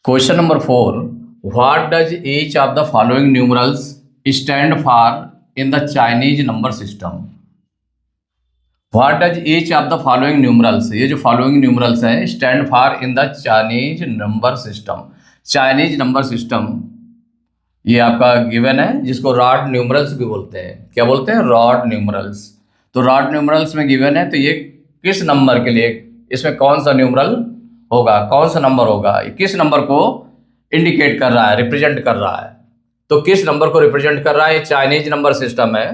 Question number 4. What does each of the following numerals stand for in the Chinese number system? What does each of the following numerals, ये जो following numerals है, stand for in the Chinese number system? Chinese number system ये आपका given है, जिसको rod numerals भी बोलते हैं। क्या बोलते हैं? Rod numerals. तो रॉड न्यूमरल्स में गिवन है, तो ये किस नंबर के लिए, इसमें कौन सा न्यूमरल होगा, कौन सा नंबर होगा, किस नंबर को इंडिकेट कर रहा है, रिप्रेजेंट कर रहा है। तो किस नंबर को रिप्रेजेंट कर रहा है? चाइनीज नंबर सिस्टम है।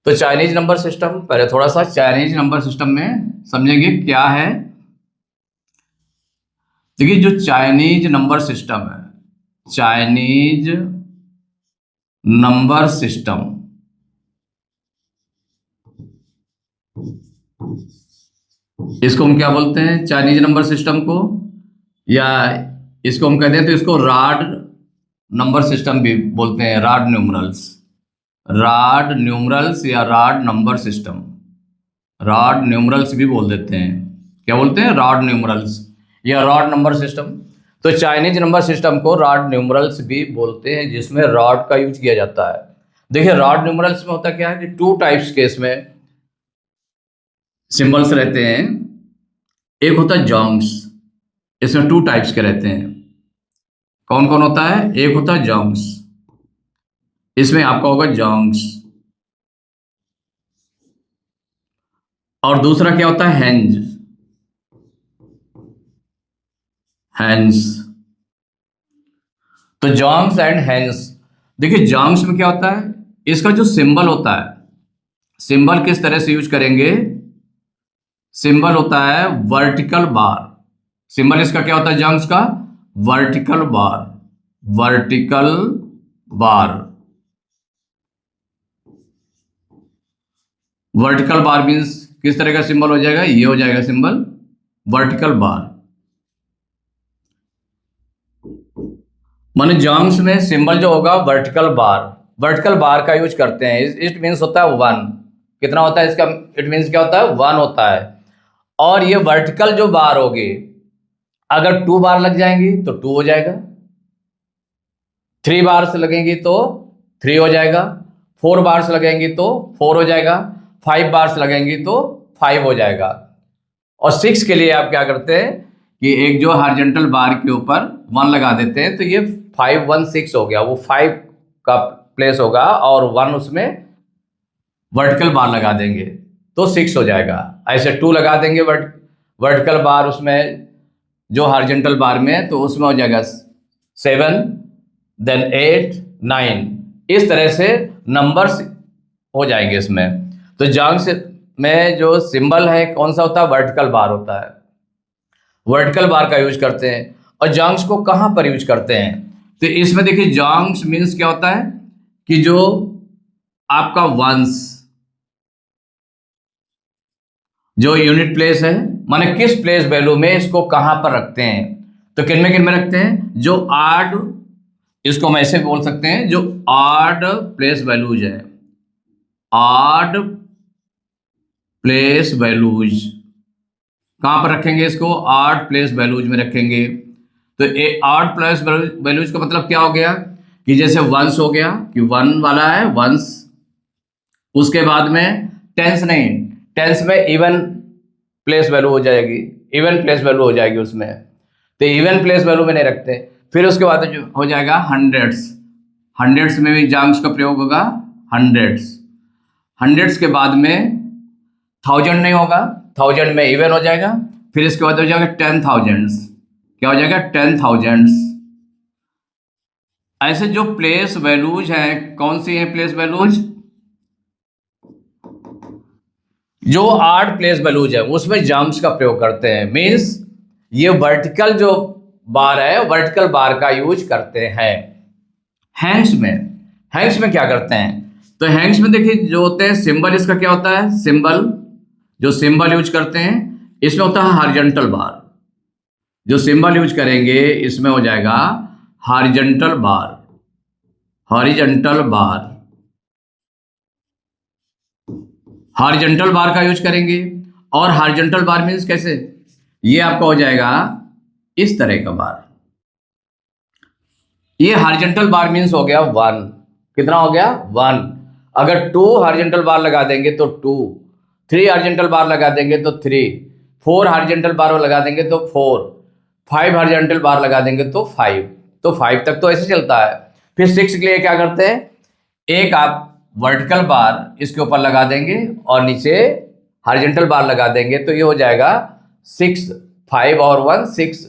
तो चाइनीज नंबर सिस्टम, पहले थोड़ा सा चाइनीज नंबर सिस्टम में समझेंगे क्या है। देखिए, जो चाइनीज नंबर सिस्टम है, चाइनीज नंबर सिस्टम, इसको हम क्या बोलते हैं? चाइनीज नंबर सिस्टम को, या इसको हम कहते हैं तो इसको रॉड नंबर सिस्टम भी बोलते हैं। रॉड न्यूमरल्स, रॉड न्यूमरल्स या rod number system, rod numerals भी बोल देते हैं। क्या बोलते हैं? रॉड न्यूमरल्स या रॉड नंबर सिस्टम। तो चाइनीज नंबर सिस्टम को रॉड न्यूमरल्स भी बोलते हैं, जिसमें रॉड का यूज किया जाता है। देखिए, रॉड न्यूमरल्स में होता क्या है कि टू टाइप्स के इसमें सिंबल्स रहते हैं। एक होता है जोंग्स, इसमें टू टाइप्स के रहते हैं। कौन कौन होता है? एक होता है जोंग्स, इसमें आपका होगा जोंग्स, और दूसरा क्या होता है? Hence, hence. तो जोंग्स एंड हैंस। देखिए, जोंग्स में क्या होता है, इसका जो सिंबल होता है, सिंबल किस तरह से यूज करेंगे? सिंबल होता है वर्टिकल बार। सिंबल इसका क्या होता है? जोंग्स का vertical bar, vertical bar. Vertical bar means किस तरह का सिंबल हो जाएगा? ये हो जाएगा सिंबल वर्टिकल बार। माने जोंग्स में सिंबल जो होगा वर्टिकल बार, वर्टिकल बार का यूज करते हैं। इट मीन्स होता है 1। कितना होता है इसका? इट मीन्स क्या होता है? 1 होता है। और ये वर्टिकल जो बार होगी, अगर 2 बार लग जाएंगी तो 2 हो जाएगा, 3 बार से लगेंगी तो 3 हो जाएगा, 4 बार से लगेंगी तो 4 हो जाएगा, 5 बार से लगेंगी तो 5 हो जाएगा। और 6 के लिए आप क्या करते हैं कि एक जो हॉरिजॉन्टल बार के ऊपर 1 लगा देते हैं, तो ये 5 1 6 हो गया। वो 5 का प्लेस होगा और 1 उसमें वर्टिकल बार लगा देंगे तो 6 हो जाएगा। ऐसे 2 लगा देंगे वर्टिकल बार उसमें जो हॉरिजॉन्टल बार में है, तो उसमें हो जाएगा 7, देन 8 9। इस तरह से नंबर्स हो जाएंगे इसमें। तो जोंग्स में जो सिंबल है कौन सा होता है? वर्टिकल बार होता है। वर्टिकल बार का यूज करते हैं। और जोंग्स को कहां पर यूज करते हैं? तो इसमें देखिए, जोंग्स मीन्स क्या होता है कि जो आपका वंस, जो यूनिट प्लेस है, माने किस प्लेस वैल्यू में इसको कहां पर रखते हैं। तो किन में रखते हैं? जो ऑड, इसको हम ऐसे बोल सकते हैं, जो ऑड प्लेस वैल्यूज है, ऑड प्लेस वैल्यूज। कहां पर रखेंगे इसको? ऑड प्लेस वैल्यूज में रखेंगे। तो ऑड प्लेस वैल्यूज का मतलब क्या हो गया कि जैसे वंस हो गया कि 1 वाला है वंस, उसके बाद में टेंस नहीं, टेंस में इवन प्लेस वैल्यू हो जाएगी, इवन प्लेस वैल्यू हो जाएगी उसमें। तो इवन प्लेस वैल्यू में नहीं रखते। फिर उसके बाद जो हो जाएगा हंड्रेड्स, हंड्रेड्स में भी जोंग्स का प्रयोग होगा। हंड्रेड्स, हंड्रेड्स के बाद में 1000 नहीं होगा, 1000 में इवन हो जाएगा। फिर इसके बाद हो जाएगा 10,000। क्या हो जाएगा? 10,000। ऐसे जो प्लेस वैल्यूज हैं, कौन सी है प्लेस वैल्यूज? जो ऑड प्लेस वैल्यूज है उसमें जोंग्स का प्रयोग करते हैं। मीन्स ये वर्टिकल जो बार है, वर्टिकल बार का यूज करते हैं। हैंग्स में, हैंग्स में क्या करते हैं? तो हैंग्स में देखिए जो होते हैं सिंबल, इसका क्या होता है? सिंबल, जो सिंबल यूज करते हैं इसमें होता है हॉरिजॉन्टल बार। जो सिंबल यूज करेंगे इसमें हो जाएगा हॉरिजॉन्टल बार, हॉरिजॉन्टल बार, हॉरिजॉन्टल बार का यूज करेंगे। और हॉरिजॉन्टल बार मीन्स कैसे? ये आपका हो जाएगा इस तरह का बार, ये हॉरिजॉन्टल बार मीन्स हो गया 1। कितना हो गया 1। अगर 2 हॉरिजॉन्टल बार लगा देंगे तो 2, 3 हॉरिजॉन्टल बार लगा देंगे तो 3, 4 हॉरिजॉन्टल बार लगा देंगे तो 4, 5 हॉरिजॉन्टल बार लगा देंगे तो 5। तो 5 तक तो ऐसे चलता है। फिर 6 के लिए क्या करते हैं, एक आप वर्टिकल बार इसके ऊपर लगा देंगे और नीचे हॉरिजॉन्टल बार लगा देंगे, तो ये हो जाएगा 6, 5 और 1 6।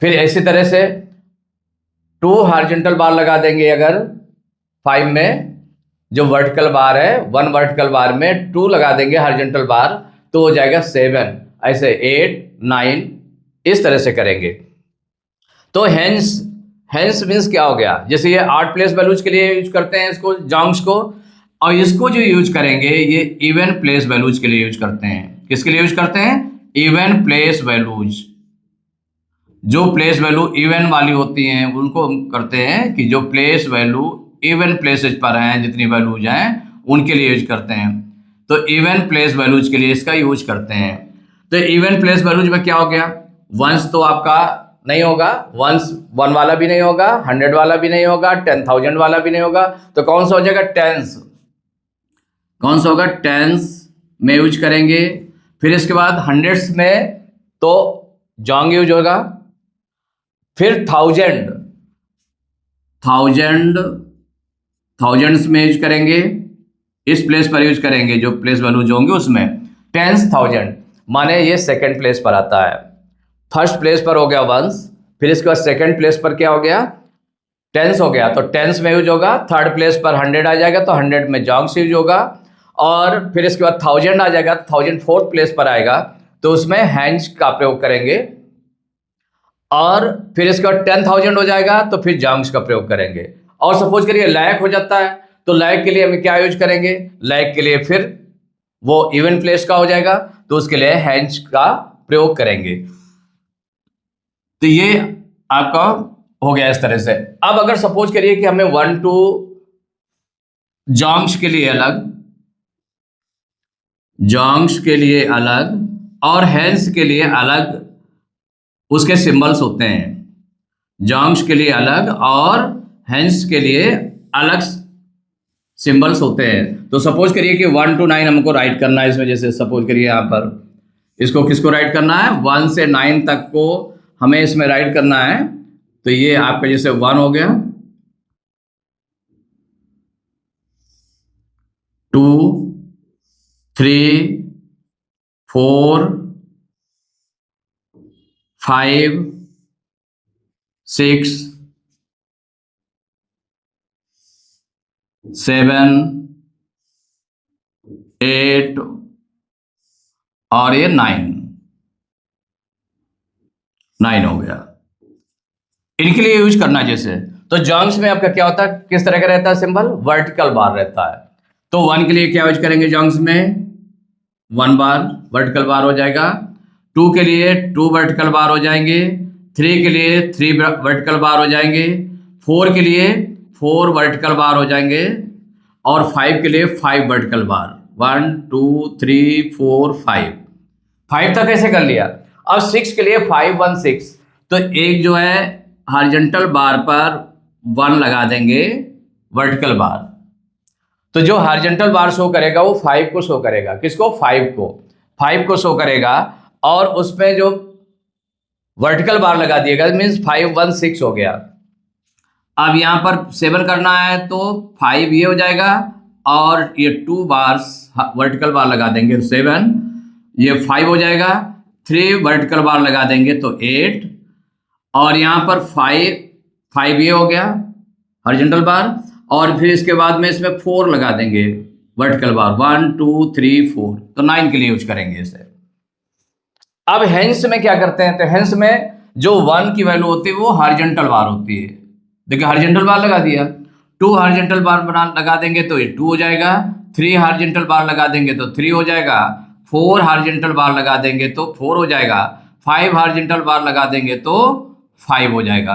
फिर इसी तरह से 2 हॉरिजॉन्टल बार लगा देंगे अगर 5 में, जो वर्टिकल बार है 1 वर्टिकल बार में 2 लगा देंगे हॉरिजॉन्टल बार, तो हो जाएगा 7, ऐसे 8, 9 इस तरह से करेंगे। तो हेंस मीन्स क्या हो गया, जैसे ये 8 प्लेस वैल्यूज के लिए यूज करते हैं इसको, जॉन्ग्स को, और इसको जो यूज करेंगे ये इवन प्लेस वैल्यूज के लिए यूज करते हैं। किसके लिए यूज करते हैं, इवन प्लेस वैल्यूज। जो प्लेस वैल्यू इवन वाली होती हैं उनको हम करते हैं कि जो प्लेस वैल्यू इवन प्लेसेज पर हैं, जितनी वैल्यूज हैं उनके लिए यूज करते हैं। तो इवन प्लेस वैल्यूज के लिए इसका यूज करते हैं। तो इवन प्लेस वैल्यूज में क्या हो गया, वंस तो आपका नहीं होगा, वंस 1 वाला भी नहीं होगा, 100 वाला भी नहीं होगा, 10,000 वाला भी नहीं होगा, तो कौन सा हो जाएगा, टेंस। कौन सा होगा, टेंस में यूज करेंगे। फिर इसके बाद हंड्रेड्स में तो जॉन्ग यूज होगा। फिर थाउजेंड्स में यूज करेंगे, इस प्लेस पर यूज करेंगे, जो प्लेस वैल्यू जो होंगे उसमें। टेंस थाउजेंड माने ये सेकंड प्लेस पर आता है। फर्स्ट प्लेस पर हो गया वंस, फिर इसके बाद सेकंड प्लेस पर क्या हो गया, टेंस हो गया, तो टेंस में यूज होगा। थर्ड प्लेस पर 100 आ जाएगा तो 100 में जॉन्ग्स यूज होगा। और फिर इसके बाद 1000 आ जाएगा, 1000 फोर्थ प्लेस पर आएगा तो उसमें हैंड्स का प्रयोग करेंगे। और फिर इसके बाद 10,000 हो जाएगा तो फिर जॉन्ग्स का प्रयोग करेंगे। और सपोज करिए लायक हो जाता है, तो लायक के लिए हम क्या यूज करेंगे, लायक के लिए फिर वो इवन प्लेस का हो जाएगा, तो उसके लिए हैंड्स का प्रयोग करेंगे। तो ये आपका हो गया इस तरह से। अब अगर सपोज करिए कि हमें 1 to जॉन्ग्स के लिए अलग, जॉन्ग्स के लिए अलग और हैंड्स के लिए अलग उसके सिंबल्स होते हैं। जॉन्ग्स के लिए अलग और हैंड्स के लिए अलग सिंबल्स होते हैं। तो सपोज करिए कि 1 to 9 हमको राइट करना है इसमें। जैसे सपोज करिए यहाँ पर इसको किसको राइट करना है, 1 से 9 तक को हमें इसमें राइट करना है। तो ये आपका जैसे 1 हो गया, 2, 3, 4, 5, 6, 7, 8 और ये 9 हो गया। इनके लिए यूज करना जैसे, तो जॉन्ग्स में आपका क्या होता है, किस तरह का रहता है सिंबल, वर्टिकल बार रहता है। तो 1 के लिए क्या यूज करेंगे जॉन्ग्स में, 1 बार वर्टिकल बार हो जाएगा। 2 के लिए 2 वर्टिकल बार हो जाएंगे। 3 के लिए 3 वर्टिकल बार हो जाएंगे। 4 के लिए 4 वर्टिकल बार हो जाएंगे। और 5 के लिए 5 वर्टिकल बार, 1 2 3 4 5 तक ऐसे कर लिया। अब 6 के लिए 5 1 6, तो एक जो है हॉरिजॉन्टल बार पर 1 लगा देंगे वर्टिकल बार, तो जो हॉरिजॉन्टल बार शो करेगा वो 5 को शो करेगा। किसको, 5 को शो करेगा। और उसमें जो वर्टिकल बार लगा दिएगा मीन्स 5 1 6 हो गया। अब यहाँ पर 7 करना है तो 5 ये हो जाएगा और ये 2 बार्स वर्टिकल बार लगा देंगे 7, ये 5 हो जाएगा। 3 वर्टिकल बार लगा देंगे तो 8 और यहाँ पर 5 ये हो गया हॉरिजॉन्टल बार। और फिर इसके बाद में इसमें 4 लगा देंगे वर्टिकल बार, 1 2 3 4, तो 9 के लिए यूज करेंगे इसे। अब हैंड्स में क्या करते हैं, तो हैंड्स में जो 1 की वैल्यू होती है वो हॉरिजॉन्टल बार होती है। देखिए हॉरिजॉन्टल बार लगा दिया, 2 हॉरिजॉन्टल बार लगा देंगे तो ये 2 हो जाएगा। 3 हॉरिजॉन्टल बार लगा देंगे तो 3 हो जाएगा। 4 हॉरिजॉन्टल बार लगा देंगे तो 4 हो जाएगा। 5 हॉरिजॉन्टल बार लगा देंगे तो 5 हो जाएगा।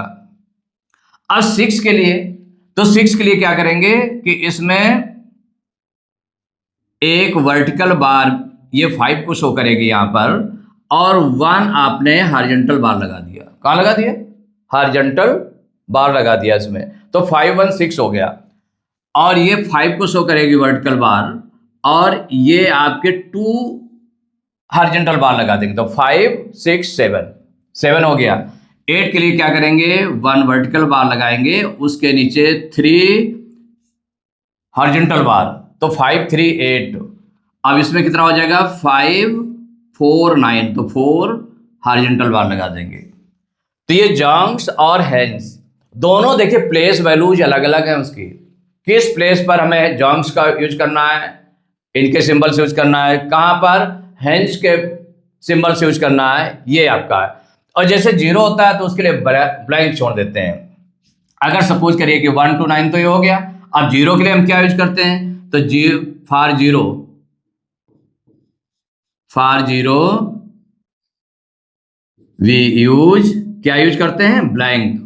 अब 6 के लिए, तो 6 के लिए क्या करेंगे कि इसमें एक वर्टिकल बार ये 5 को शो करेगी यहाँ पर, और 1 आपने हॉरिजॉन्टल बार लगा दिया। कहाँ लगा दिया, हॉरिजॉन्टल बार लगा दिया इसमें, तो 516 हो गया। और ये 5 को शो करेगी वर्टिकल बार, और ये आपके 2 हॉरिजॉन्टल बार लगा देंगे, तो 5 6 7 हो गया। 8 के लिए क्या करेंगे, 1 वर्टिकल बार लगाएंगे, उसके नीचे 3 हॉरिजॉन्टल बार, तो 5 3 8। अब इसमें कितना हो जाएगा, 5 4 9, तो 4 हॉरिजॉन्टल बार लगा देंगे। तो ये जॉन्ग्स और हेंस दोनों देखिए प्लेस वैल्यूज अलग अलग है उसकी, किस प्लेस पर हमें जॉन्ग्स का यूज करना है, इनके सिंबल से यूज करना है, कहां पर हेंस के सिंबल से यूज करना है, ये आपका है। और जैसे 0 होता है तो उसके लिए ब्लैंक छोड़ देते हैं। अगर सपोज करिए कि 1 to 9 तो ये हो गया, अब 0 के लिए हम क्या यूज करते हैं, तो फॉर जीरो वी यूज क्या यूज करते हैं, ब्लैंक।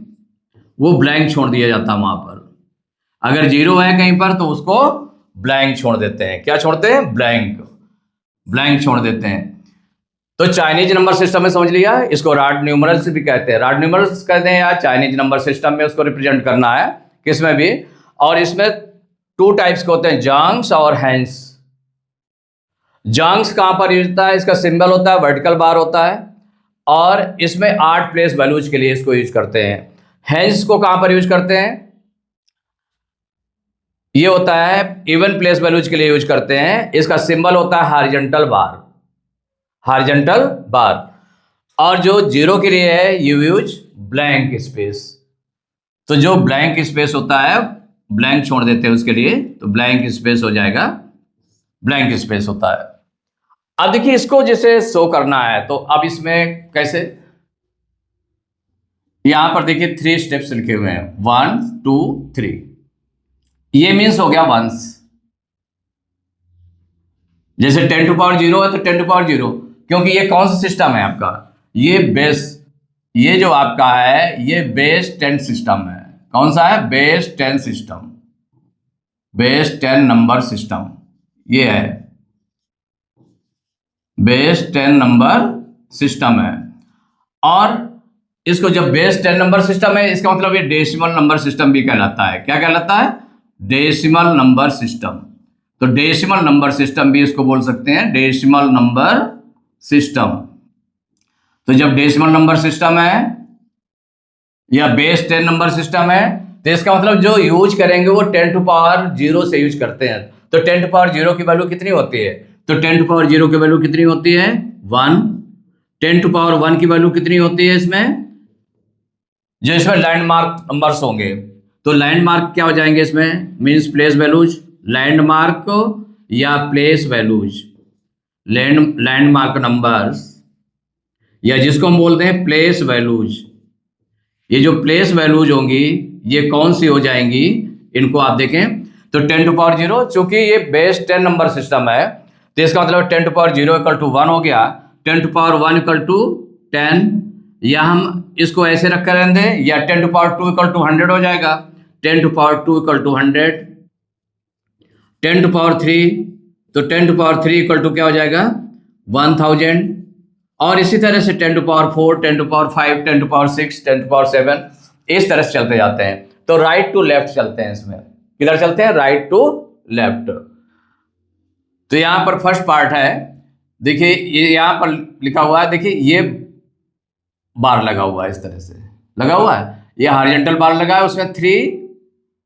वो ब्लैंक छोड़ दिया जाता है वहां पर। अगर 0 है कहीं पर तो उसको ब्लैंक छोड़ देते हैं। क्या छोड़ते हैं, ब्लैंक छोड़ देते हैं। तो चाइनीज नंबर सिस्टम में समझ लिया, इसको रॉड न्यूमरल्स भी कहते हैं, रॉड न्यूमरल्स कहते हैं, या चाइनीज नंबर सिस्टम में उसको रिप्रेजेंट करना है किसमें भी। और इसमें 2 टाइप्स के होते हैं, जॉन्ग्स और हेंस। जॉन्ग्स कहां पर यूज होता है, इसका सिंबल होता है वर्टिकल बार होता है, और इसमें 8 प्लेस वैल्यूज के लिए इसको यूज करते हैं। हेंस को कहां पर यूज करते हैं, ये होता है इवन प्लेस वैल्यूज के लिए यूज करते हैं। इसका सिंबल होता है हॉरिजॉन्टल बार। और जो 0 के लिए है यू यूज ब्लैंक स्पेस। तो जो ब्लैंक स्पेस होता है, ब्लैंक छोड़ देते हैं उसके लिए, तो ब्लैंक स्पेस हो जाएगा, ब्लैंक स्पेस होता है। अब देखिए इसको जैसे शो करना है, तो अब इसमें कैसे, यहां पर देखिए 3 स्टेप्स लिखे हुए हैं, 1 2 3। ये मीन्स हो गया वंस। जैसे 10 to power 0 है तो 10 to power 0, क्योंकि ये कौन सा सिस्टम है आपका, ये बेस, ये जो आपका है ये बेस 10 सिस्टम है। कौन सा है, base 10 system, base 10 number system, ये है बेस 10 नंबर सिस्टम है। और इसको जब बेस 10 नंबर सिस्टम है, इसका मतलब ये डेसिमल नंबर सिस्टम भी कहलाता है। क्या कहलाता है, डेसिमल नंबर सिस्टम। तो डेसिमल नंबर सिस्टम भी इसको बोल सकते हैं, डेसिमल नंबर सिस्टम। तो जब डेसिमल नंबर सिस्टम है या बेस 10 नंबर सिस्टम है, तो इसका मतलब जो यूज करेंगे वो 10 to power 0 से यूज करते हैं। तो 10 to power 0 की वैल्यू कितनी होती है, तो 10 to power 0 की वैल्यू कितनी होती है, 1। 10 to power 1 की वैल्यू कितनी होती है इसमें, जो इसमें लैंडमार्क नंबर्स होंगे, तो लैंडमार्क क्या हो जाएंगे इसमें, मींस प्लेस वैल्यूज, लैंडमार्क या प्लेस वैल्यूज, लैंडमार्क नंबर्स, या जिसको हम बोलते हैं प्लेस वैल्यूज। ये जो प्लेस वैल्यूज होंगी ये कौन सी हो जाएंगी, इनको आप देखें तो 10 to power 0, चूंकि ये बेस 10 नंबर सिस्टम है, तो इसका मतलब 10 to power 0 इक्वल टू 1 हो गया, 10 to power 1 इक्वल टू 10, या हम इसको ऐसे रख कर रहने दें, या 10 to power 2 इक्वल टू 100 हो जाएगा, 10 to power 2 equal to 100, 10 to power 3, तो 10 to power 3 इक्वल टू क्या हो जाएगा, 1000। और इसी तरह से 10 to power 4, 10 to power 5, 10 to power 6, 10 to power 7, इस तरह से चलते जाते हैं। तो राइट टू लेफ्ट चलते हैं इसमें, किधर चलते हैं, राइट टू लेफ्ट। तो यहां पर फर्स्ट पार्ट है, देखिए ये यहां पर लिखा हुआ है, देखिए ये बार लगा हुआ है, इस तरह से लगा हुआ है, ये हॉरिजॉन्टल बार लगा है, उसमें 3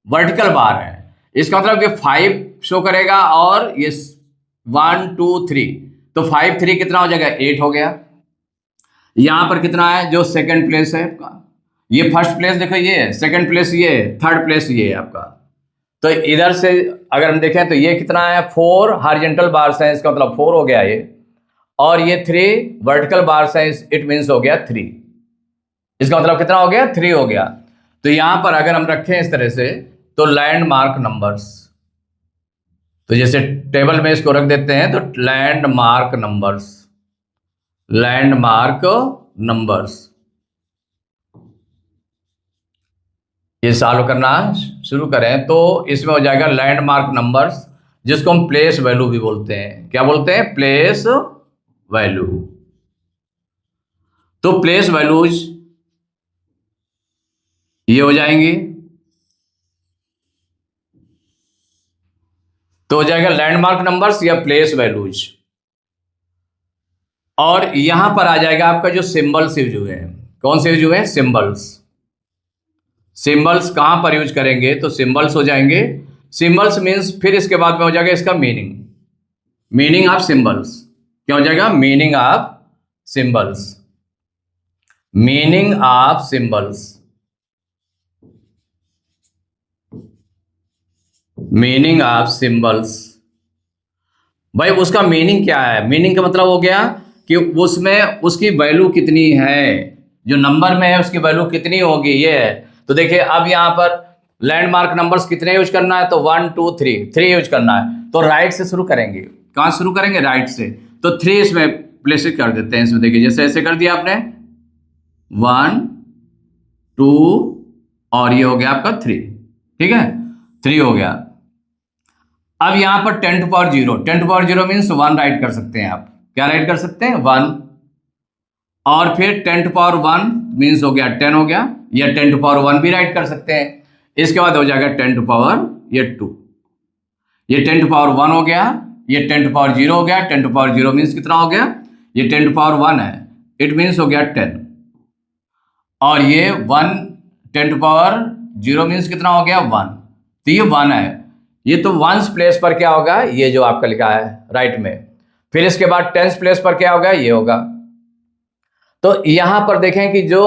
वर्टिकल बार है। इसका मतलब कि 5 शो करेगा, और ये 1 2 3, तो 5 3 कितना हो जाएगा, 8 हो गया। यहां पर कितना है, जो सेकंड प्लेस है आपका, ये फर्स्ट प्लेस देखो, ये है सेकंड प्लेस, ये थर्ड प्लेस, ये है आपका। तो इधर से अगर हम देखें तो ये कितना है, 4 हॉरिजॉन्टल बार्स हैं, इसका मतलब 4 हो गया ये, और ये 3 वर्टिकल बार्स हैं, इट मीन्स हो गया 3। इसका मतलब कितना हो गया, 3 हो गया। तो यहां पर अगर हम रखें इस तरह से, तो लैंडमार्क नंबर्स, तो जैसे टेबल में इसको रख देते हैं, तो लैंडमार्क नंबर्स, लैंडमार्क नंबर्स, ये सॉल्व करना शुरू करें तो इसमें हो जाएगा लैंडमार्क नंबर्स, जिसको हम प्लेस वैल्यू भी बोलते हैं। क्या बोलते हैं, प्लेस वैल्यू। तो प्लेस वैल्यूज ये हो जाएंगी, तो हो जाएगा लैंडमार्क नंबर्स या प्लेस वैल्यूज। और यहां पर आ जाएगा आपका जो सिंबल्स यूज हुए हैं। कौन से यूज हुए हैं? सिंबल्स। सिंबल्स कहां पर यूज करेंगे? तो सिंबल्स हो जाएंगे। सिंबल्स मीन्स फिर इसके बाद में हो जाएगा इसका मीनिंग। मीनिंग ऑफ सिंबल्स क्या हो जाएगा? Meaning of symbols. Meaning of symbols. Meaning of symbols. भाई उसका मीनिंग क्या है? मीनिंग का मतलब हो गया कि उसमें उसकी वैल्यू कितनी है, जो नंबर में है उसकी वैल्यू कितनी होगी, ये है। तो देखिए अब यहां पर लैंडमार्क नंबर्स कितने यूज करना है? तो 1 2 3 यूज करना है। तो राइट से शुरू करेंगे। कहां शुरू करेंगे? राइट से। तो 3 इसमें प्लेस कर देते हैं। इसमें देखिए जैसे ऐसे कर दिया आपने, 1 2 और ये हो गया आपका 3। ठीक है, 3 हो गया। अब यहां पर 10 to power 0, 10 to power 0 means 1 write कर सकते हैं आप। क्या राइट कर सकते हैं? 1। और फिर 10 टू पावर 1 मीन्स हो गया 10 हो गया, या 10 टू पावर 1 भी राइट कर सकते हैं। इसके बाद हो जाएगा 10 टू पावर ये 2, ये 10 टू पावर 1 हो गया, ये 10 टू पावर 0 हो गया। 10 टू पावर 0 मीन्स कितना हो गया? ये 10 टू पावर 1 है, इट मीन्स हो गया 10। और ये 1 10 टू पावर 0 मीन्स कितना हो गया? 1। तो ये 1 है। ये तो वंस प्लेस पर क्या होगा? ये जो आपका लिखा है राइट में। फिर इसके बाद टेंस प्लेस पर क्या होगा? ये होगा। तो यहां पर देखें कि जो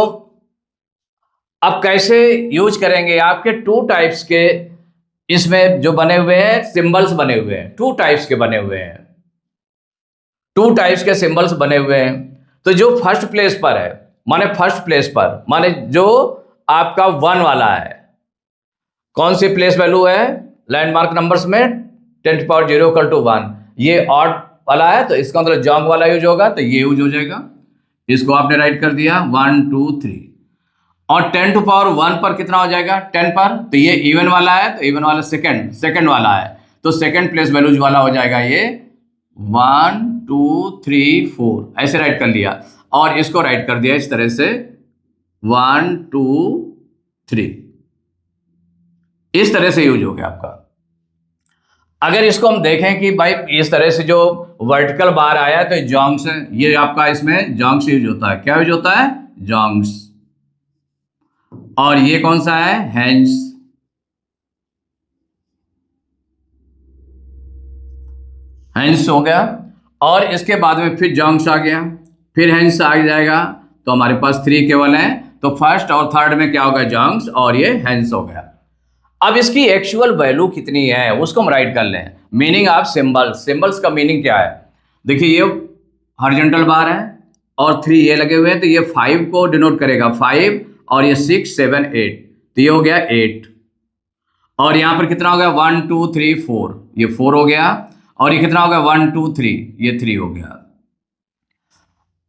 अब कैसे यूज करेंगे, आपके 2 टाइप्स के इसमें जो बने हुए हैं सिंबल्स बने हुए हैं, 2 टाइप्स के बने हुए हैं, 2 टाइप्स के सिंबल्स बने हुए हैं। तो जो फर्स्ट प्लेस पर है, माने फर्स्ट प्लेस पर माने जो आपका 1 वाला है, कौन सी प्लेस वैल्यू है लैंडमार्क नंबर्स में? 10 टू पावर 0 इक्वल टू 1। ये ऑड वाला है तो इसका मतलब जॉन्ग वाला यूज होगा, तो ये यूज हो जाएगा। इसको आपने राइट कर दिया 1 2 3। और 10 टू पावर 1 पर कितना हो जाएगा? 10 पर, तो ये इवन वाला है, तो इवन वाला सेकंड वाला है, तो सेकंड प्लेस वैल्यूज वाला हो जाएगा ये 1 2 3 4। ऐसे राइट कर लिया और इसको राइट कर दिया इस तरह से 1 2 3। इस तरह से यूज हो गया आपका। अगर इसको हम देखें कि भाई इस तरह से जो वर्टिकल बार आया तो जॉन्ग्स है, ये आपका इसमें जॉन्ग्स यूज होता है। क्या यूज होता है? जॉन्ग्स। और ये कौन सा है? हैंड्स। हैंड्स हो गया। और इसके बाद में फिर जॉन्ग्स आ गया, फिर हैंड्स आ जाएगा, तो हमारे पास 3 केवल है। तो फर्स्ट और थर्ड में क्या होगा? जॉन्ग्स, और ये हैंड्स हो गया। अब इसकी एक्चुअल वैल्यू कितनी है उसको हम राइट कर लें। Meaning of symbols. सिंबल्स का मीनिंग क्या है? देखिए ये हॉरिजॉन्टल बार है और 3 ये लगे हुए हैं, तो ये 5 को डिनोट करेगा, 5 और ये 6 7 8, तो ये हो गया 8। और यहां पर कितना हो गया? 1 2 3 4, ये 4 हो गया। और ये कितना हो गया? 1 2 3, ये 3 हो गया।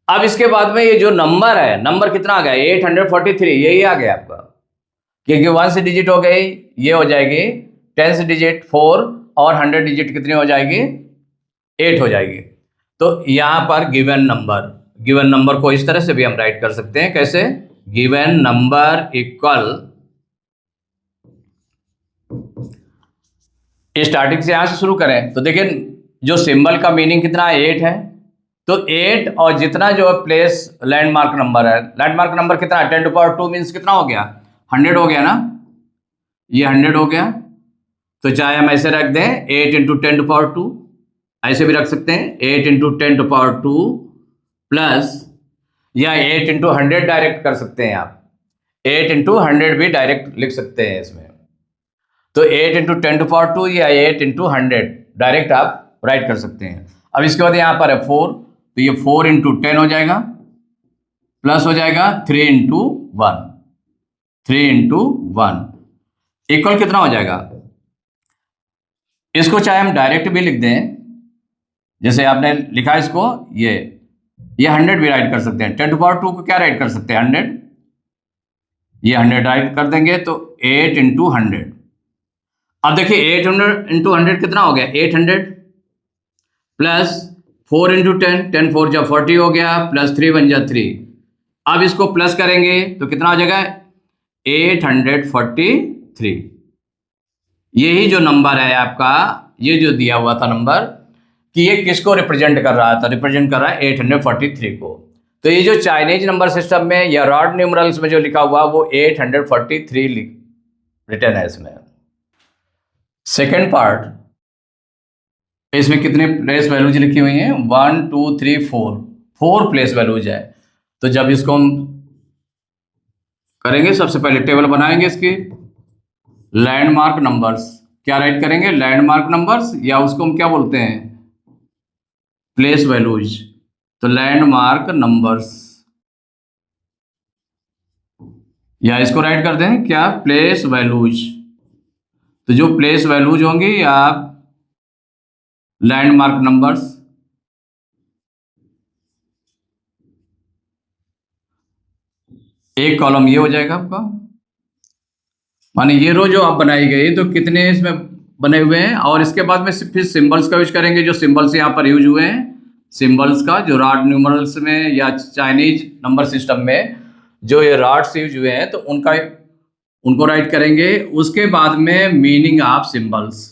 अब इसके बाद में ये जो नंबर है, नंबर कितना आ गया? 843, यही आ गया आपका, क्योंकि 1 से डिजिट हो गई, ये हो जाएगी 10 से डिजिट 4, और 100 डिजिट कितनी हो जाएगी? 8 हो जाएगी। तो यहां पर गिवन नंबर को इस तरह से भी हम राइट कर सकते हैं। कैसे? गिवन नंबर इक्वल, स्टार्टिंग से यहां से शुरू करें तो देखिए जो सिंबल का मीनिंग कितना है? 8 है। तो 8 और जितना जो प्लेस लैंडमार्क नंबर है, लैंडमार्क नंबर कितना है? 10 टू पावर 2 मीन्स कितना हो गया? 100 हो गया ना, ये 100 हो गया। तो चाहे हम ऐसे रख दें 8 इंटू 10 टू पावर 2, ऐसे भी रख सकते हैं 8 इंटू 10 टू पावर 2 प्लस, या 8 इंटू 100 डायरेक्ट कर सकते हैं आप, 8 इंटू 100 भी डायरेक्ट लिख सकते हैं इसमें। तो 8 इंटू 10 टू पावर 2 या 8 इंटू 100 डायरेक्ट आप राइट कर सकते हैं। अब इसके बाद यहाँ पर है 4, तो ये 4 इंटू 10 हो जाएगा, प्लस हो जाएगा 3 इंटू 1, 3 इंटू 1 इक्वल कितना हो जाएगा? इसको चाहे हम डायरेक्ट भी लिख दें, जैसे आपने लिखा इसको, ये 100 भी राइट कर सकते हैं। 10 टू पावर 2 को क्या राइट कर सकते हैं? 100, ये 100 राइट कर देंगे, तो 8 इंटू 100। अब देखिए 800 इंटू 100 कितना हो गया? 800 प्लस 4 इंटू 10, 10 4 जा 40 हो गया, प्लस 3 1 जा 3। अब इसको प्लस करेंगे तो कितना हो जाएगा? 843। यही जो नंबर है आपका, ये जो दिया हुआ था नंबर कि ये किसको रिप्रेजेंट कर रहा था, रिप्रेजेंट कर रहा है 843 को। तो ये जो चाइनीज नंबर सिस्टम में या रॉड न्यूमरल्स में जो लिखा हुआ वो 843 रिटर्न है इसमें। सेकेंड पार्ट, इसमें कितने प्लेस वैल्यूज लिखी हुई हैं, 1 2 3 4, 4 प्लेस वैल्यूज है। तो जब इसको हम करेंगे, सबसे पहले टेबल बनाएंगे इसकी, लैंडमार्क नंबर्स। क्या राइट करेंगे, लैंडमार्क नंबर्स, या उसको हम क्या बोलते हैं, प्लेस वैल्यूज। तो लैंडमार्क नंबर्स, या इसको राइट करते हैं क्या, प्लेस वैल्यूज। तो जो प्लेस वैल्यूज होंगी या लैंडमार्क नंबर्स, एक कॉलम ये हो जाएगा आपका, माने ये रो जो आप बनाई गई, तो कितने इसमें बने हुए हैं। और इसके बाद में फिर सिंबल्स का यूज करेंगे, जो सिंबल्स यहाँ पर यूज हुए हैं, सिंबल्स का, जो रॉड न्यूमरल्स में या चाइनीज नंबर सिस्टम में जो ये रॉड्स यूज हुए हैं, तो उनको राइट करेंगे। उसके बाद में मीनिंग ऑफ सिंबल्स,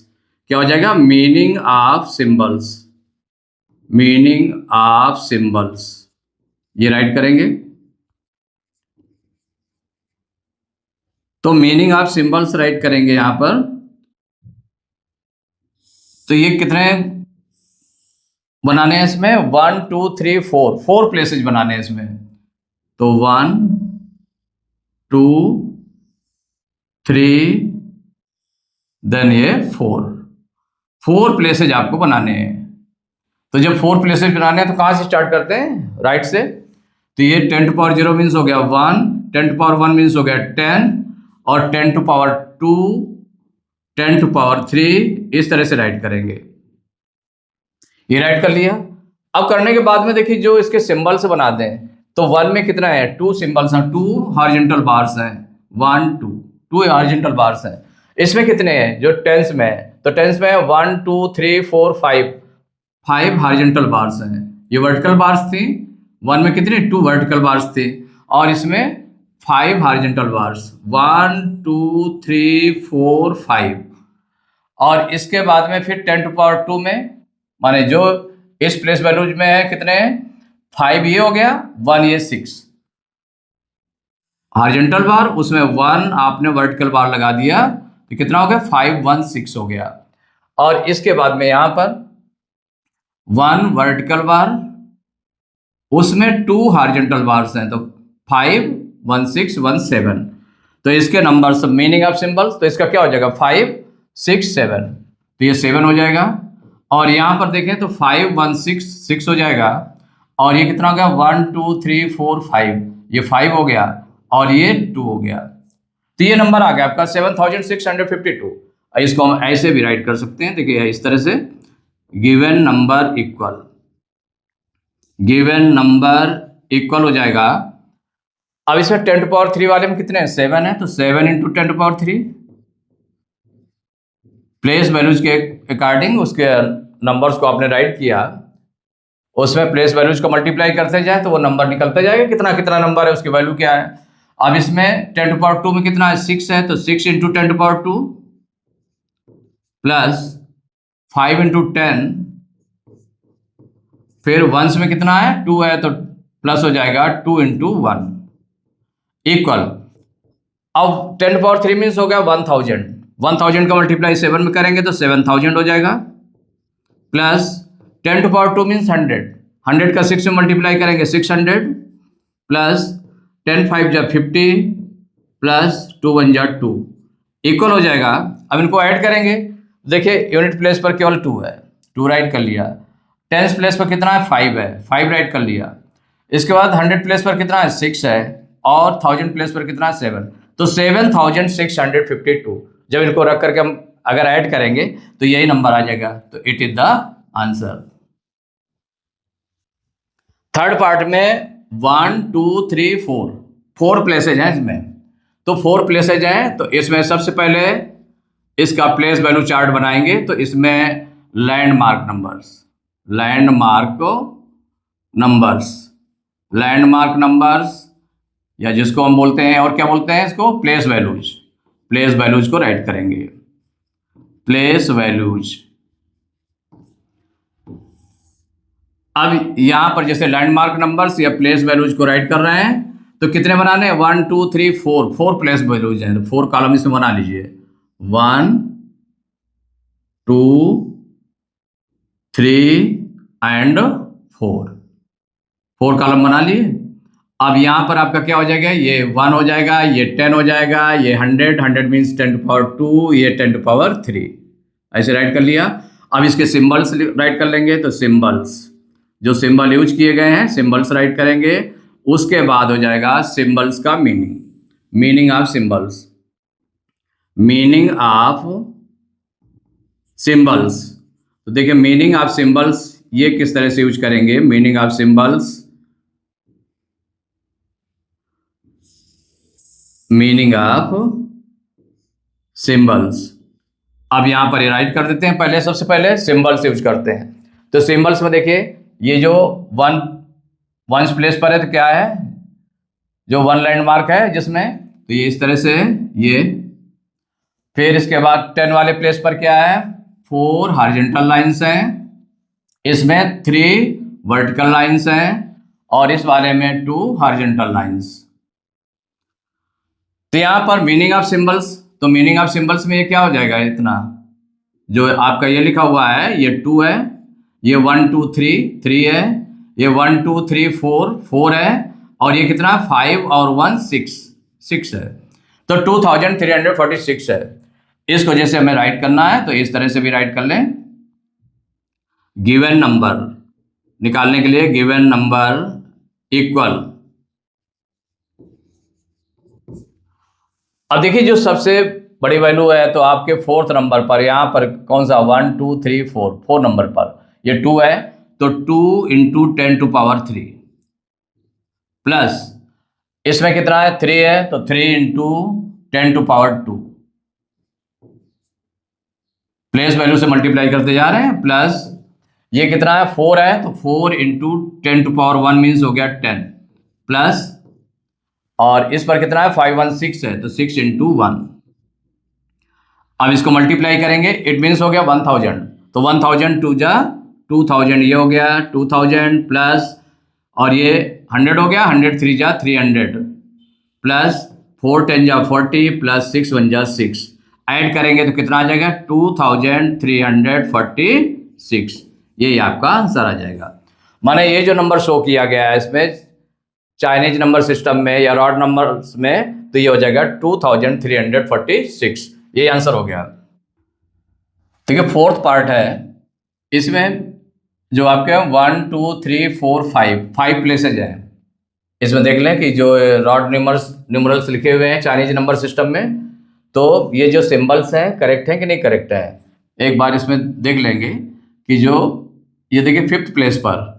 क्या हो जाएगा, meaning of symbols, meaning of symbols, ये राइट करेंगे। तो मीनिंग ऑफ सिंबल्स राइट करेंगे यहां पर। तो ये कितने बनाने हैं इसमें, 1 2 3 4, 4 प्लेसेज बनाने हैं इसमें। तो 1 2 3 देन ये 4 प्लेसेज आपको बनाने हैं। तो जब 4 प्लेसेज बनाने हैं तो कहां से स्टार्ट करते हैं, राइट से। तो ये 10 टू पावर 0 मीन्स हो गया 1, 10 टू पावर 1 मीन्स हो गया 10, और 10 टू पावर 2, 10 टू पावर 3, इस तरह से राइट करेंगे। ये राइट कर लिया। अब करने के बाद में देखिए जो इसके सिंबल्स बना दें, तो 1 में कितना है, 2 सिंबल्स हैं, 2 हॉरिजॉन्टल बार्स हैं, 1 2, 2 हॉरिजॉन्टल बार्स हैं। इसमें कितने हैं, जो टेंस में है, तो टेंस में 1 2 3 4 5 हॉरिजॉन्टल बार्स हैं। ये वर्टिकल बार्स थी, 1 में कितने, 2 वर्टिकल बार्स थे, और इसमें 5 हॉरिजॉन्टल बार्स, 1 2 3 4 5। और इसके बाद में फिर 10 टू पावर 2 में, माने जो इस प्लेस वैल्यूज में है कितने हैं, 5 ये हो गया, 1 ये 6 हॉरिजॉन्टल बार, उसमें 1 आपने वर्टिकल बार लगा दिया, तो कितना हो गया, 5 1 6 हो गया। और इसके बाद में यहां पर 1 वर्टिकल बार, उसमें 2 हॉरिजॉन्टल बार्स हैं, तो 5 1 6 1 7। तो इसके नंबर, मीनिंग ऑफ सिंबल्स, तो इसका क्या हो जाएगा, 5 6 7, तो ये 7 हो जाएगा। और यहां पर देखें तो 5 1 6 6 हो जाएगा, और ये कितना हो गया, 1 2 3 4 5, ये 5 हो गया, और ये 2 हो गया। तो ये नंबर आ गया आपका 7652। इसको हम ऐसे भी राइट कर सकते हैं, देखिए इस तरह से, given number equal, given number equal हो जाएगा। अब इसमें 10 टू पावर 3 वाले में कितने हैं, 7 है, तो 7 into 10 to power 3, place values के अकॉर्डिंग उसके नंबर्स को आपने राइट किया, उसमें प्लेस वैल्यूज को मल्टीप्लाई करते जाए तो वो नंबर निकलते जाएगा, कितना कितना नंबर है, उसकी वैल्यू क्या है। अब इसमें 10 टू पावर 2 में कितना है, 6 है, तो 6 into 10 to power 2 plus 5 into 10, फिर वंस में कितना है, 2 है, तो प्लस हो जाएगा 2 इंटू 1 इक्वल। अब 10 टू पावर 3 मीन्स हो गया 1000, 1000 का मल्टीप्लाई 7 में करेंगे तो 7000 हो जाएगा, प्लस 10 टू पावर 2 मीन्स 100, 100 का 6 में मल्टीप्लाई करेंगे 600, प्लस 10 5 जा 50, प्लस 2 1 जा 2 इक्वल हो जाएगा। अब इनको ऐड करेंगे, देखिए यूनिट प्लेस पर केवल 2 है, 2 राइट कर लिया, टेंस प्लेस पर कितना है, 5 है, 5 राइट कर लिया। इसके बाद 100 प्लेस पर कितना है, 6 है, और 1000 प्लेस पर कितना है, 7, तो 7652। जब इनको रख करके हम अगर ऐड करेंगे तो यही नंबर आ जाएगा, तो it is the answer. Third part में 1 2 3 4, 4 प्लेसेज हैं इसमें, तो 4 प्लेसेज हैं, तो इसमें सबसे पहले इसका प्लेस वैल्यू चार्ट बनाएंगे। तो इसमें landmark numbers, landmark numbers, landmark numbers, या जिसको हम बोलते हैं, और क्या बोलते हैं इसको, प्लेस वैल्यूज। प्लेस वैल्यूज को राइट करेंगे, प्लेस वैल्यूज। अब यहां पर जैसे लैंडमार्क नंबर्स या प्लेस वैल्यूज को राइट कर रहे हैं, तो कितने बनाने हैं, 1 2 3 4, 4 प्लेस वैल्यूज हैं, तो 4 कॉलम इसमें बना लीजिए, 1 2 3 एंड 4, 4 कॉलम बना लिए। अब यहां पर आपका क्या हो जाएगा, ये 1 हो जाएगा, ये 10 हो जाएगा, ये 100, 100 मीन्स 10 टू पावर 2, ये 10 टू पावर 3, ऐसे राइट कर लिया। अब इसके सिंबल्स राइट कर लेंगे, तो सिंबल्स, जो सिंबल यूज किए गए हैं सिंबल्स राइट करेंगे। उसके बाद हो जाएगा सिंबल्स का meaning, meaning of symbols, meaning of symbols. तो देखिए मीनिंग ऑफ सिंबल्स ये किस तरह से यूज करेंगे, meaning of symbols, meaning of symbols. अब यहां पर राइट कर देते हैं, पहले सबसे पहले सिंबल्स यूज करते हैं। तो सिंबल्स में देखिए ये जो वंस प्लेस पर है तो क्या है, जो 1 लैंडमार्क है जिसमें, तो ये इस तरह से है ये। फिर इसके बाद 10 वाले प्लेस पर क्या है, 4 हॉरिजॉन्टल लाइंस हैं, इसमें 3 वर्टिकल लाइंस हैं, और इस वाले में 2 हॉरिजॉन्टल लाइंस। तो यहां पर मीनिंग ऑफ सिंबल्स, तो मीनिंग ऑफ सिंबल्स में ये क्या हो जाएगा, इतना जो आपका ये लिखा हुआ है ये 2 है, ये 1 2 3 3 है, ये 1 2 3 4 4 है, और ये कितना 5 और 1 6 6 है, तो 2346 है। इसको जैसे हमें राइट करना है तो इस तरह से भी राइट कर लें। गिवन नंबर निकालने के लिए गिवन नंबर इक्वल, अब देखिए जो सबसे बड़ी वैल्यू है तो आपके 4th नंबर पर, यहां पर कौन सा 1 2 3 4, 4 नंबर पर ये 2 है, तो 2 इंटू 10 टू पावर 3 प्लस इसमें कितना है 3 है, तो 3 into 10 to power 2, place value से मल्टीप्लाई करते जा रहे हैं, प्लस ये कितना है 4 है, तो 4 इंटू 10 टू पावर 1 मीन्स हो गया 10, प्लस और इस पर कितना है 5 1 6 है, तो 6 इंटू 1। अब इसको मल्टीप्लाई करेंगे, इट मीन्स हो गया 1000, तो 1000 2 जा 2000, ये हो गया 2000 प्लस, और ये 100 हो गया, 100 3 जा 300 प्लस 4 10 जा 40 प्लस 6 1 जा 6, ऐड करेंगे तो कितना आ जाएगा 2346, यही आपका आंसर आ जाएगा। माने ये जो नंबर शो किया गया है इसमें चाइनीज नंबर सिस्टम में या रॉड नंबर्स में, तो ये हो जाएगा 2346, ये आंसर हो गया। ठीक है, 4th पार्ट है, इसमें जो आपके 1 2 3 4 5 प्लेसेज हैं, इसमें देख लें कि जो रॉड न्यूमरल्स लिखे हुए हैं चाइनीज नंबर सिस्टम में, तो ये जो सिंबल्स हैं करेक्ट हैं कि नहीं करेक्ट है, एक बार इसमें देख लेंगे कि जो ये देखिए 5th प्लेस पर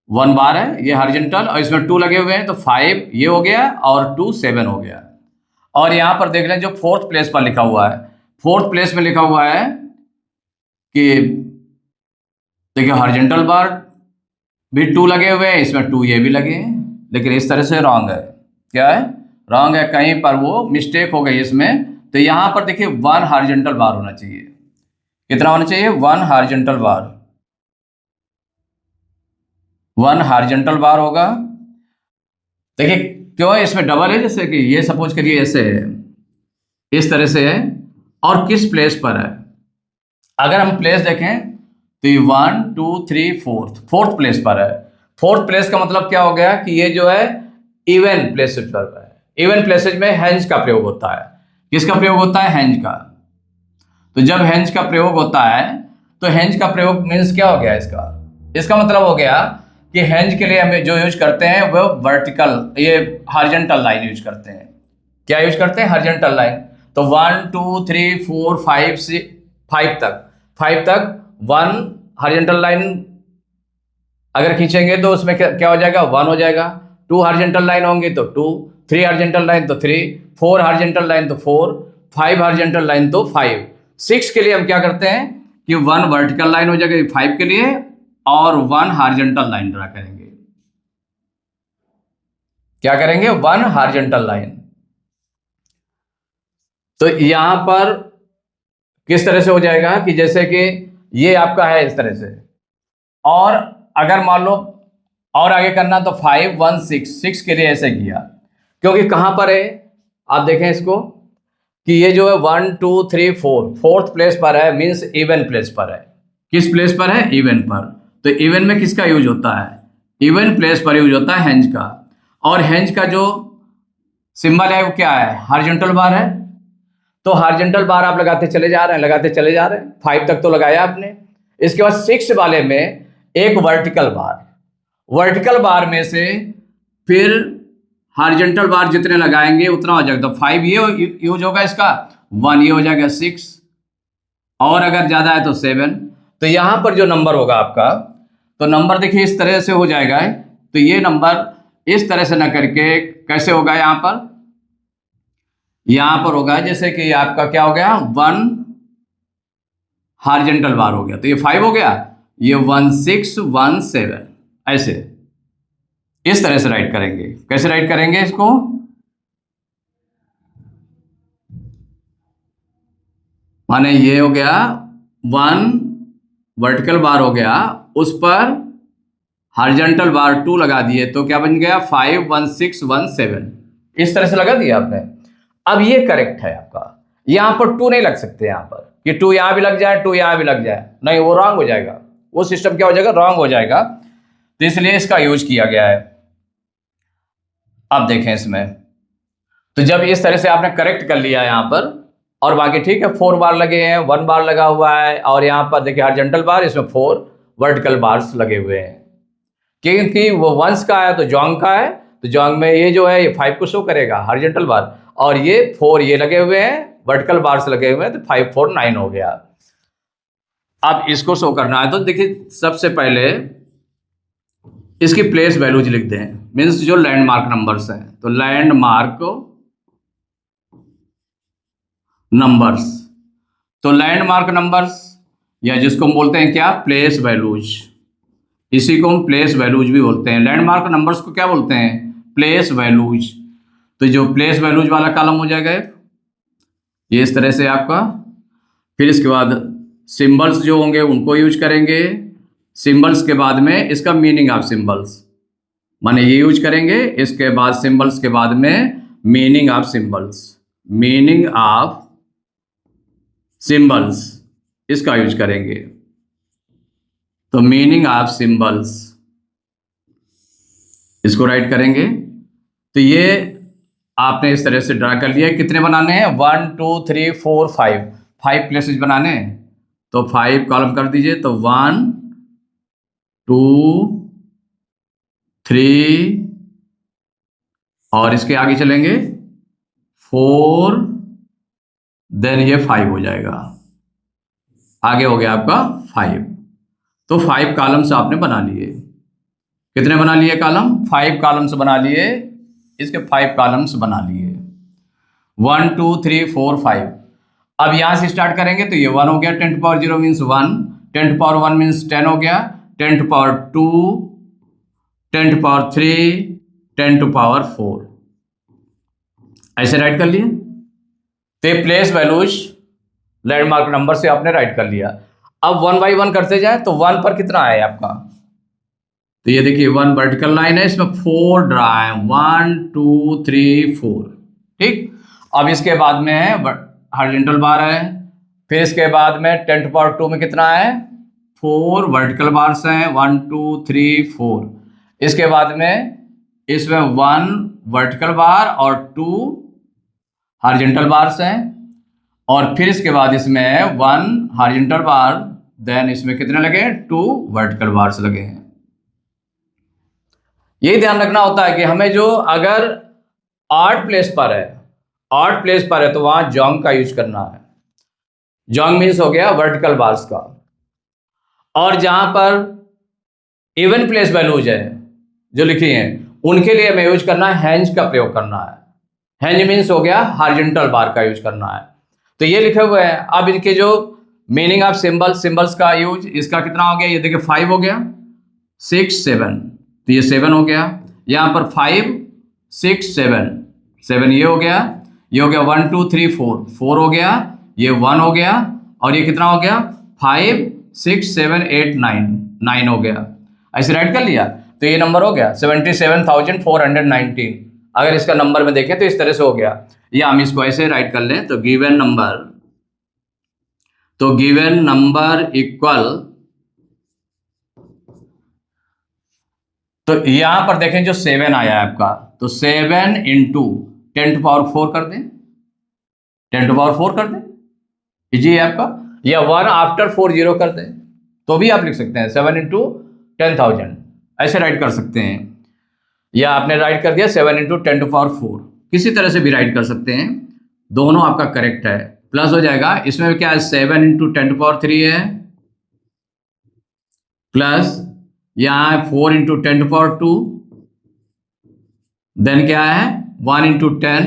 1 बार है, ये हॉरिजॉन्टल, और इसमें 2 लगे हुए हैं, तो 5 ये हो गया और 2 7 हो गया। और यहाँ पर देख लें जो 4th प्लेस पर लिखा हुआ है, 4th प्लेस में लिखा हुआ है कि देखिए हॉरिजॉन्टल बार भी 2 लगे हुए हैं, इसमें 2 ये भी लगे हैं, लेकिन इस तरह से रॉन्ग है, क्या है रॉन्ग है, कहीं पर वो मिस्टेक हो गई इसमें। तो यहाँ पर देखिए 1 हॉरिजॉन्टल बार होना चाहिए, कितना होना चाहिए 1 हॉरिजॉन्टल बार, 1 हॉरिजॉन्टल बार होगा। देखिए क्यों है इसमें डबल है, जैसे कि ये सपोज करिए ऐसे है, इस तरह से है, और किस प्लेस पर है, अगर हम प्लेस देखें तो ये 1 2 3 4th प्लेस पर है। 4th प्लेस का मतलब क्या हो गया कि ये जो है इवन प्लेसेज पर है, इवन प्लेसेज में हैंज का प्रयोग होता है, किसका प्रयोग होता है हैंज का। तो जब हैंज का प्रयोग होता है तो हैंज का प्रयोग मीन्स क्या हो गया, इसका मतलब हो गया कि हैंज के लिए हमें जो यूज करते हैं वो वर्टिकल, ये हॉरिजॉन्टल लाइन यूज करते हैं, क्या यूज करते हैं हॉरिजॉन्टल लाइन। तो 1 2 3 4 5 6 5 तक 1 हॉरिजॉन्टल लाइन अगर खींचेंगे तो उसमें क्या हो जाएगा 1 हो जाएगा, 2 हॉरिजॉन्टल लाइन होंगे तो 2, 3 हॉरिजॉन्टल लाइन तो 3, 4 हॉरिजॉन्टल लाइन तो 4, 5 हॉरिजॉन्टल लाइन तो 5। 6 के लिए हम क्या करते हैं कि 1 वर्टिकल लाइन हो जाएगा 5 के लिए, और 1 हॉरिजॉन्टल लाइन ड्रा करेंगे। क्या करेंगे, वन हॉरिजॉन्टल लाइन। तो यहां पर किस तरह से हो जाएगा कि जैसे कि ये आपका है इस तरह से, और अगर मान लो और आगे करना तो 5 1 6 6 के लिए ऐसे किया, क्योंकि कहां पर है आप देखें इसको कि ये जो है 1 2 3 4 फोर्थ प्लेस पर है, मींस इवन प्लेस पर है। किस प्लेस पर है, इवन पर। तो इवन में किसका यूज होता है, इवन प्लेस पर यूज होता है हेंज का। और हेंज का जो सिंबल है वो क्या है, हॉरिजॉन्टल बार है। तो हॉरिजॉन्टल बार आप लगाते चले जा रहे हैं, लगाते चले जा रहे हैं, 5 तक तो लगाया आपने। इसके बाद 6 वाले में एक वर्टिकल बार, वर्टिकल बार में से फिर हॉरिजॉन्टल बार जितने लगाएंगे उतना हो जाएगा। तो 5 ये यूज होगा इसका, 1 ये हो जाएगा 6, और अगर ज्यादा है तो 7। तो यहां पर जो नंबर होगा आपका, तो नंबर देखिए इस तरह से हो जाएगा। तो ये नंबर इस तरह से ना करके कैसे होगा, यहां पर होगा जैसे कि आपका क्या हो गया, 1 हॉरिजॉन्टल बार हो गया, तो ये 5 हो गया, ये 1 6 1 7, ऐसे इस तरह से राइट करेंगे। कैसे राइट करेंगे इसको, माने ये हो गया 1 वर्टिकल बार हो गया, उस पर हॉरिजॉन्टल बार 2 लगा दिए, तो क्या बन गया 5 1 6 1 7, इस तरह से लगा दिया आपने। अब ये करेक्ट है आपका, यहां पर 2 नहीं लग सकते, यहां पर कि 2 यहां भी लग जाए 2 यहां भी लग जाए, नहीं, वो रॉन्ग हो जाएगा, वो सिस्टम क्या हो जाएगा, रॉन्ग हो जाएगा। तो इसलिए इसका यूज किया गया है। अब देखें इसमें, तो जब इस तरह से आपने करेक्ट कर लिया यहां पर, और बाकी ठीक है, 4 बार लगे हैं, 1 बार लगा हुआ है, और यहां पर देखिए हॉरिजॉन्टल बार, इसमें 4 वर्टिकल बार्स लगे हुए हैं, क्योंकि वो वंस का है तो जोंग का है, तो जोंग में ये जो है ये 5 को शो करेगा हॉरिजॉन्टल बार, और ये 4 ये लगे हुए हैं, वर्टिकल बार्स लगे हुए हैं, तो 5 4 9 हो गया। अब इसको शो करना है तो देखिए सबसे पहले इसकी प्लेस वैल्यूज लिख दें, मीन्स जो लैंडमार्क नंबर्स हैं, तो लैंडमार्क नंबर्स, तो लैंडमार्क नंबर्स या जिसको हम बोलते हैं क्या, प्लेस वैल्यूज, इसी को हम प्लेस वैल्यूज भी बोलते हैं। लैंडमार्क नंबर्स को क्या बोलते हैं, प्लेस वैल्यूज। तो जो प्लेस वैल्यूज वाला कॉलम हो जाएगा ये इस तरह से आपका। फिर इसके बाद सिंबल्स जो होंगे उनको यूज करेंगे, सिंबल्स के बाद में इसका मीनिंग ऑफ सिंबल्स, माने ये यूज करेंगे, इसके बाद सिंबल्स के बाद में meaning of symbols, meaning of symbols इसका यूज करेंगे। तो मीनिंग ऑफ सिंबल्स इसको राइट करेंगे। तो ये आपने इस तरह से ड्रा कर लिया। कितने बनाने हैं, 1 2 3 4 5 प्लेसेस बनाने हैं, तो 5 कॉलम कर दीजिए। तो 1 2 3 और इसके आगे चलेंगे 4, देन ये 5 हो जाएगा, आगे हो गया आपका 5। तो 5 कॉलम्स आपने बना लिए। कितने बना लिए कॉलम, 5 कॉलम्स बना लिए, इसके 5 कॉलम्स बना लिए, 1 2 3 4 5। अब यहां से स्टार्ट करेंगे तो ये 1 हो गया, 10 to power 0 means 1, 10 to power 1 means 10 हो गया, 10 to power 2, 10 to power 3, 10 to power 4, ऐसे राइट कर लिए। तो प्लेस वैल्यूज लैंडमार्क नंबर से आपने राइट कर लिया। अब 1 by 1 करते जाए तो 1 पर कितना है आपका, तो ये देखिए 1 वर्टिकल लाइन है, इसमें 4 ड्रा है, 1 2 3 4, ठीक। अब इसके बाद में है हॉरिजॉन्टल बार है, फिर इसके बाद में 10 to power 2 में कितना है, 4 वर्टिकल बार्स हैं, 1 2 3 4। इसके बाद में इसमें 1 वर्टिकल बार और 2 हॉरिजॉन्टल बार्स हैं, और फिर इसके बाद इसमें 1 हॉरिजॉन्टल बार, देन इसमें कितने लगे, 2 वर्टिकल बार्स लगे हैं। ये ध्यान रखना होता है कि हमें जो अगर ऑड प्लेस पर है, ऑड प्लेस पर है तो वहां जोंग का यूज करना है। जोंग मीन्स हो गया वर्टिकल बार्स का। और जहां पर इवन प्लेस वैल्यूज है जो लिखी हैं, उनके लिए हमें यूज करना है हेंज का प्रयोग करना है। हेंज मीन्स हो गया हॉरिजॉन्टल बार का यूज करना है। तो ये लिखे हुए हैं। अब इनके जो मीनिंग ऑफ सिंबल्स का यूज, इसका कितना हो गया, ये देखिए 5 हो गया, 6 7, तो ये 7 हो गया। यहाँ पर 5 6 7 7 ये हो गया, ये हो गया 1 2 3 4 4 हो गया, ये 1 हो गया, और ये कितना हो गया 5 6 7 8 9 9 हो गया। ऐसे राइट कर लिया तो ये नंबर हो गया 77,419। अगर इसका नंबर में देखें तो इस तरह से हो गया, या हम इसको ऐसे राइट कर लें तो गिवन नंबर इक्वल, तो यहां पर देखें जो 7 आया है आपका, तो 7 इंटू 10⁴ कर दें, 10⁴ कर दें, इजी है आपका, या 1 आफ्टर 4 0 कर दें तो भी आप लिख सकते हैं 7 इंटू 10,000 ऐसे राइट कर सकते हैं, या आपने राइट कर दिया 7 इंटू 10⁴, किसी तरह से भी राइट कर सकते हैं, दोनों आपका करेक्ट है। प्लस हो जाएगा, इसमें क्या है 7 इंटू 10⁴ है, प्लस यहाँ है 4 इंटू 10⁴, देन क्या है 1 इंटू 10,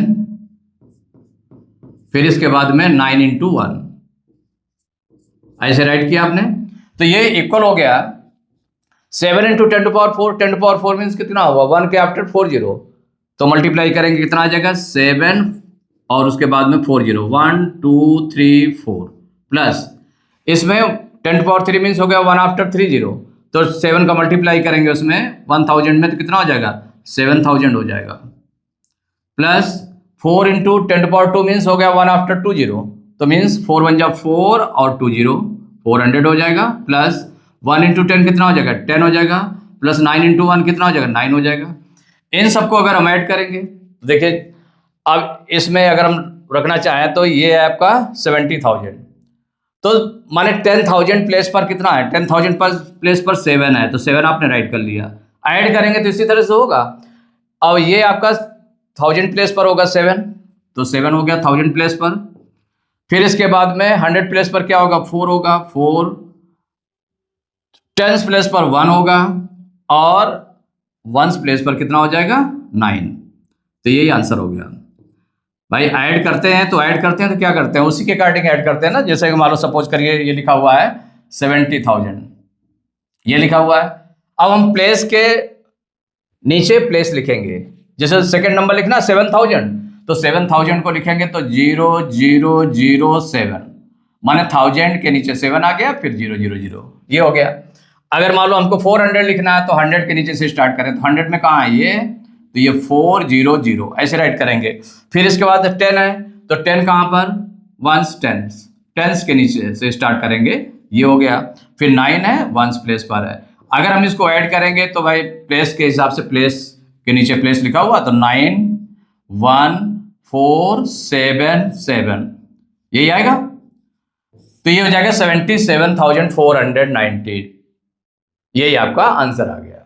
फिर इसके बाद में 9 इंटू 1, ऐसे राइट किया आपने, तो ये इक्वल हो गया 7 इंटू 10⁴, 10⁴ मीन्स कितना हुआ 1 के आफ्टर 4 0, तो मल्टीप्लाई करेंगे कितना आ जाएगा 7 और उसके बाद में 4 0, 1 2 3 4, प्लस इसमें 10⁴ मीन्स हो गया 1 आफ्टर 3 0, तो 7 का मल्टीप्लाई करेंगे उसमें 1000 में तो कितना हो जाएगा 7000 हो जाएगा, प्लस 4 इंटू 10⁴ मीन्स हो गया 1 आफ्टर 2 0, तो मीन्स 4 1 जा 4 और 2 0 400 हो जाएगा, प्लस 1 इंटू 10 कितना हो जाएगा 10 हो जाएगा, प्लस 9 इंटू 1 कितना हो जाएगा 9 हो जाएगा। इन सबको अगर हम ऐड करेंगे तो देखिए, अब इसमें अगर हम रखना चाहें तो ये है आपका 70,000, तो माने 10,000 प्लेस पर कितना है 10,000 पर प्लेस पर 7 है, तो 7 आपने राइट कर लिया, ऐड करेंगे तो इसी तरह से होगा। अब ये आपका 1000 प्लेस पर होगा 7, तो 7 हो गया 1000 प्लेस पर, फिर इसके बाद में 100 प्लेस पर क्या होगा 4 होगा 4, 10 प्लेस पर 1 होगा, और 1 प्लेस पर कितना हो जाएगा 9, तो यही आंसर हो गया। भाई ऐड करते हैं तो क्या करते हैं उसी के अकॉर्डिंग ऐड करते हैं ना, जैसे कि मान लो सपोज करिए ये लिखा हुआ है 70,000, ये लिखा हुआ है, अब हम प्लेस के नीचे प्लेस लिखेंगे, जैसे सेकंड नंबर लिखना 7000, तो 7000 को लिखेंगे तो 0007, माने 1000 के नीचे 7 आ गया, फिर 000 ये हो गया। अगर मान लो हमको 400 लिखना है तो 100 के नीचे से स्टार्ट करें, तो 100 में कहाँ है ये, तो ये 400 ऐसे राइट करेंगे। फिर इसके बाद 10 है, तो 10 कहाँ पर 1 10 के नीचे से स्टार्ट करेंगे, ये हो गया। फिर 9 है 1 प्लेस पर है, अगर हम इसको ऐड करेंगे तो भाई प्लेस के हिसाब से प्लेस के नीचे प्लेस लिखा हुआ, तो 9 1 4 7 7 यही आएगा, तो ये हो जाएगा 77,490, यही आपका आंसर आ गया।